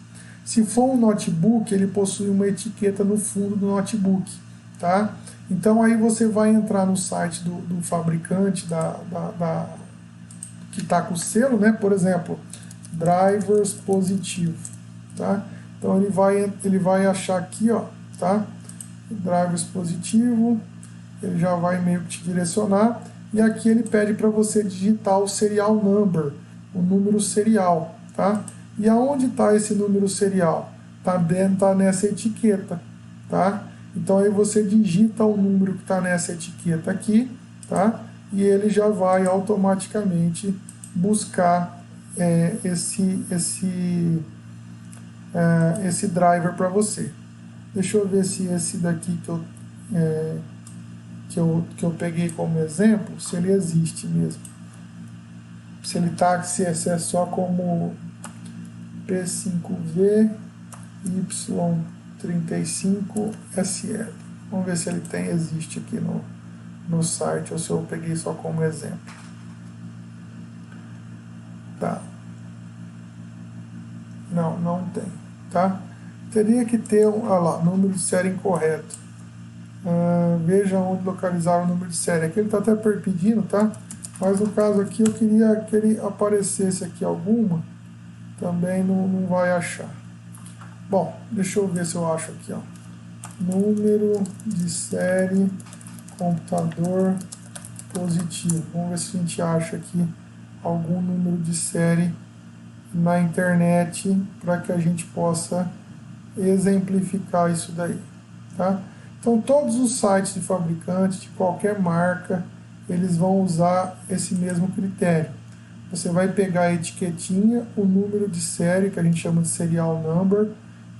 Speaker 1: Se for um notebook, ele possui uma etiqueta no fundo do notebook, tá? Então aí você vai entrar no site do fabricante que está com o selo, né? Por exemplo, drivers Positivo, tá? Então ele vai achar aqui, ó, tá? Drivers Positivo, ele já vai meio que te direcionar, e aqui ele pede para você digitar o serial number, o número serial, tá? E aonde está esse número serial? Tá nessa etiqueta, tá? Então aí você digita o número que está nessa etiqueta aqui, tá? E ele já vai automaticamente buscar esse driver para você. Deixa eu ver se esse daqui que eu peguei como exemplo, se ele existe mesmo. Se ele tá, se é só como P5V Y35SL. Vamos ver se ele existe aqui no site ou se eu peguei só como exemplo. Tá. Não tem, tá? Teria que ter olha lá, número de série incorreto. Veja onde localizar o número de série. Aqui ele está até pedindo, tá? Mas no caso aqui eu queria que ele aparecesse aqui alguma. Também não vai achar. Bom, deixa eu ver se eu acho aqui, ó. Número de série, computador Positivo. Vamos ver se a gente acha aqui algum número de série na internet para que a gente possa exemplificar isso daí, tá? Então todos os sites de fabricantes de qualquer marca, eles vão usar esse mesmo critério. Você vai pegar a etiquetinha, o número de série, que a gente chama de serial number,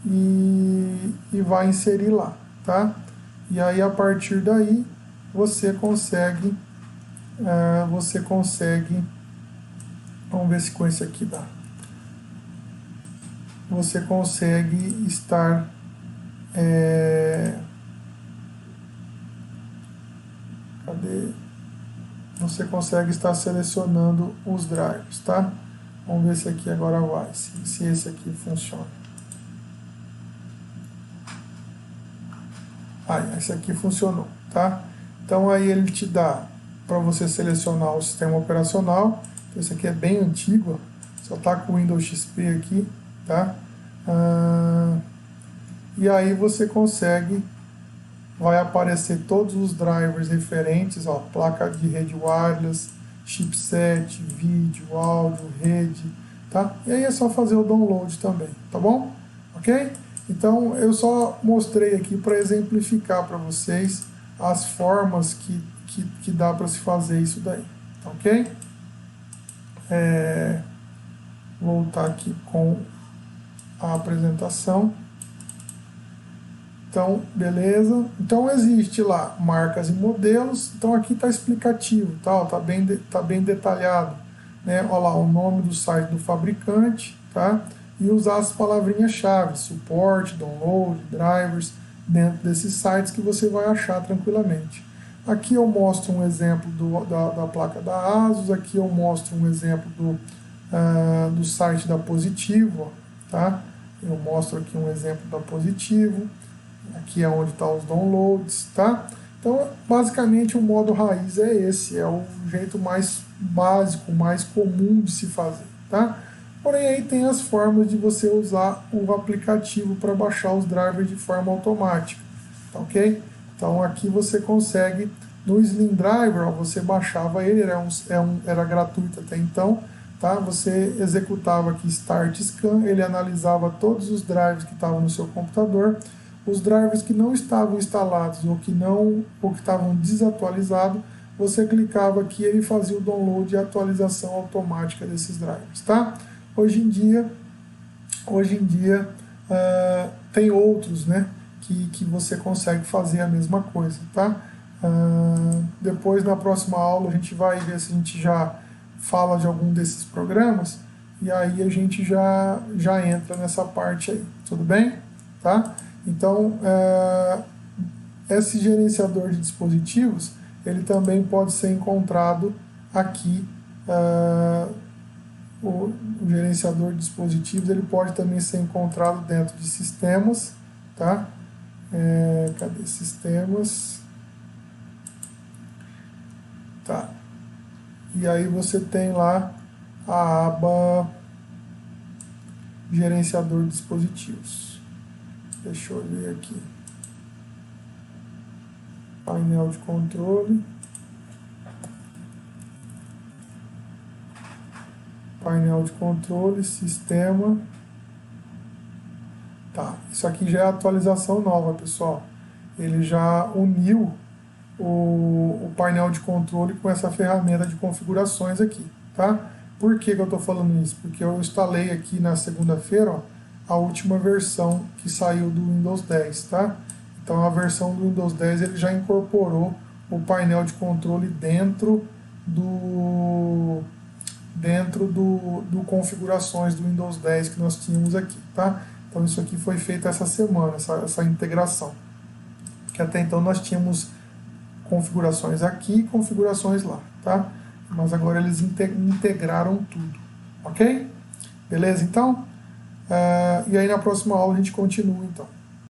Speaker 1: e vai inserir lá, tá? E aí a partir daí você consegue, vamos ver se com esse aqui dá. Você consegue estar Você consegue estar selecionando os drivers, tá? Vamos ver se aqui agora vai, se esse aqui funciona. Esse aqui funcionou, tá? Então aí ele te dá para você selecionar o sistema operacional. Então, esse aqui é bem antigo, só tá com o Windows XP aqui, tá? E aí você consegue, vai aparecer todos os drivers referentes, ó, placa de rede wireless, chipset, vídeo, áudio, rede, tá? E aí é só fazer o download também, tá bom? Ok? Então eu só mostrei aqui para exemplificar para vocês as formas que dá para se fazer isso daí, tá ok? Voltar aqui com a apresentação. Então, beleza. Então existe lá marcas e modelos. Então aqui está explicativo, tá bem detalhado, né? Olha lá o nome do site do fabricante, tá? E usar as palavrinhas-chave, suporte, download, drivers, dentro desses sites que você vai achar tranquilamente. Aqui eu mostro um exemplo da placa da ASUS, aqui eu mostro um exemplo do site da Positivo, tá? Eu mostro aqui um exemplo da Positivo, aqui é onde estão os downloads, tá? Então, basicamente, o modo raiz é esse, é o jeito mais básico, mais comum de se fazer, tá? Porém, aí tem as formas de você usar o aplicativo para baixar os drivers de forma automática, tá ok? Então, aqui você consegue, no Slim Driver, ó, você baixava ele, era gratuito até então, tá? Você executava aqui Start Scan, ele analisava todos os drivers que estavam no seu computador, os drivers que não estavam instalados ou que estavam desatualizados, você clicava aqui e ele fazia o download e a atualização automática desses drivers, tá? Hoje em dia tem outros, né, que você consegue fazer a mesma coisa, tá? Depois, na próxima aula, a gente vai ver se a gente já fala de algum desses programas e aí a gente já entra nessa parte aí, tudo bem? Tá? Então, esse gerenciador de dispositivos, ele também pode ser encontrado aqui, o gerenciador de dispositivos, ele pode também ser encontrado dentro de sistemas, tá? Cadê sistemas? Tá. E aí você tem lá a aba gerenciador de dispositivos. Deixa eu ver aqui. Painel de controle. Painel de controle, sistema. Tá, isso aqui já é a atualização nova, pessoal. Ele já uniu o painel de controle com essa ferramenta de configurações aqui, tá? Por que eu estou falando isso? Porque eu instalei aqui na segunda-feira a última versão que saiu do Windows 10, tá? Então a versão do Windows 10 ele já incorporou o painel de controle dentro do configurações do Windows 10 que nós tínhamos aqui, tá? Então isso aqui foi feito essa semana, essa integração. Que até então nós tínhamos configurações aqui e configurações lá, tá? Mas agora eles integraram tudo, ok? Beleza, então? E aí na próxima aula a gente continua, então.